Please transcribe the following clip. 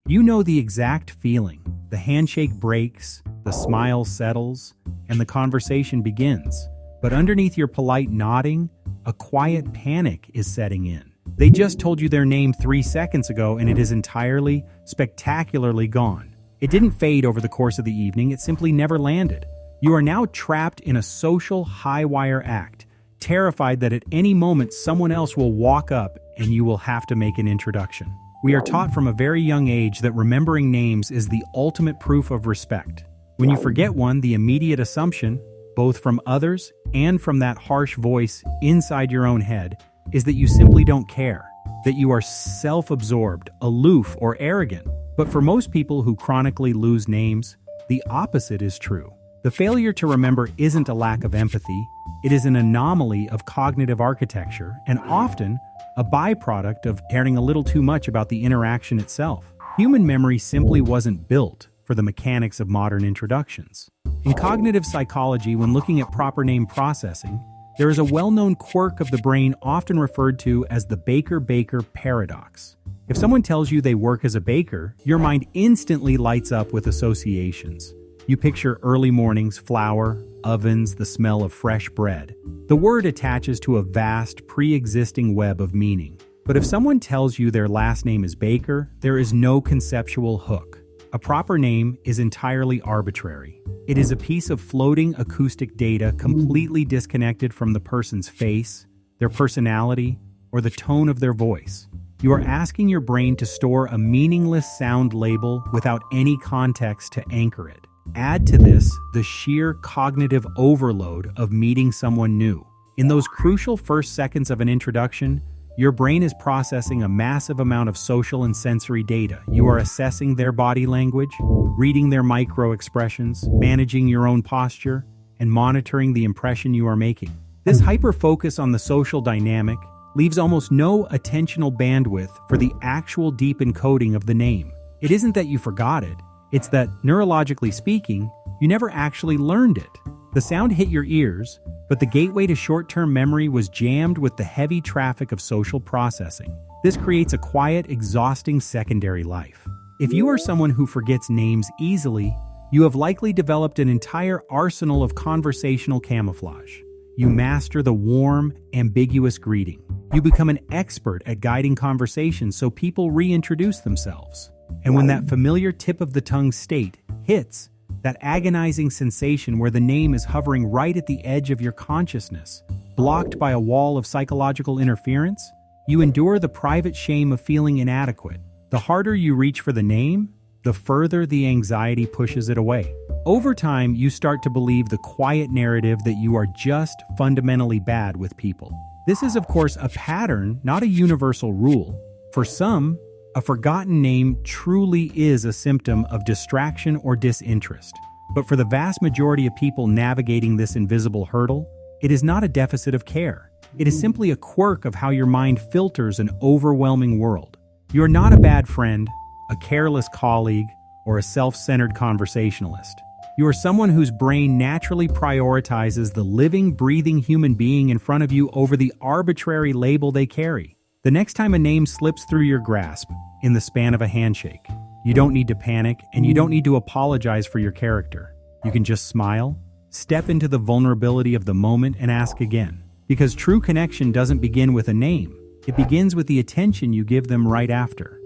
You know the exact feeling. The handshake breaks, the smile settles, and the conversation begins. But underneath your polite nodding, a quiet panic is setting in. They just told you their name 3 seconds ago and it is entirely, spectacularly gone. It didn't fade over the course of the evening, it simply never landed. You are now trapped in a social high-wire act, terrified that at any moment someone else will walk up and you will have to make an introduction. We are taught from a very young age that remembering names is the ultimate proof of respect. When you forget one, the immediate assumption, both from others and from that harsh voice inside your own head, is that you simply don't care, that you are self-absorbed, aloof, or arrogant. But for most people who chronically lose names, the opposite is true. The failure to remember isn't a lack of empathy, it is an anomaly of cognitive architecture, and often a byproduct of caring a little too much about the interaction itself. Human memory simply wasn't built for the mechanics of modern introductions. In cognitive psychology, when looking at proper name processing, there is a well-known quirk of the brain often referred to as the Baker-Baker paradox. If someone tells you they work as a baker, your mind instantly lights up with associations. You picture early mornings, flour, ovens, the smell of fresh bread. The word attaches to a vast, pre-existing web of meaning. But if someone tells you their last name is Baker, there is no conceptual hook. A proper name is entirely arbitrary. It is a piece of floating acoustic data completely disconnected from the person's face, their personality, or the tone of their voice. You are asking your brain to store a meaningless sound label without any context to anchor it. Add to this the sheer cognitive overload of meeting someone new. In those crucial first seconds of an introduction, your brain is processing a massive amount of social and sensory data. You are assessing their body language, reading their micro-expressions, managing your own posture, and monitoring the impression you are making. This hyper-focus on the social dynamic leaves almost no attentional bandwidth for the actual deep encoding of the name. It isn't that you forgot it, it's that, neurologically speaking, you never actually learned it. The sound hit your ears, but the gateway to short-term memory was jammed with the heavy traffic of social processing. This creates a quiet, exhausting secondary life. If you are someone who forgets names easily, you have likely developed an entire arsenal of conversational camouflage. You master the warm, ambiguous greeting. You become an expert at guiding conversations so people reintroduce themselves. And when that familiar tip of the tongue state hits, that agonizing sensation where the name is hovering right at the edge of your consciousness, blocked by a wall of psychological interference, you endure the private shame of feeling inadequate. The harder you reach for the name, the further the anxiety pushes it away. Over time, you start to believe the quiet narrative that you are just fundamentally bad with people. This is, of course, a pattern, not a universal rule. For some, a forgotten name truly is a symptom of distraction or disinterest. But for the vast majority of people navigating this invisible hurdle, it is not a deficit of care. It is simply a quirk of how your mind filters an overwhelming world. You are not a bad friend, a careless colleague, or a self-centered conversationalist. You are someone whose brain naturally prioritizes the living, breathing human being in front of you over the arbitrary label they carry. The next time a name slips through your grasp, in the span of a handshake, you don't need to panic and you don't need to apologize for your character. You can just smile, step into the vulnerability of the moment, and ask again. Because true connection doesn't begin with a name, it begins with the attention you give them right after.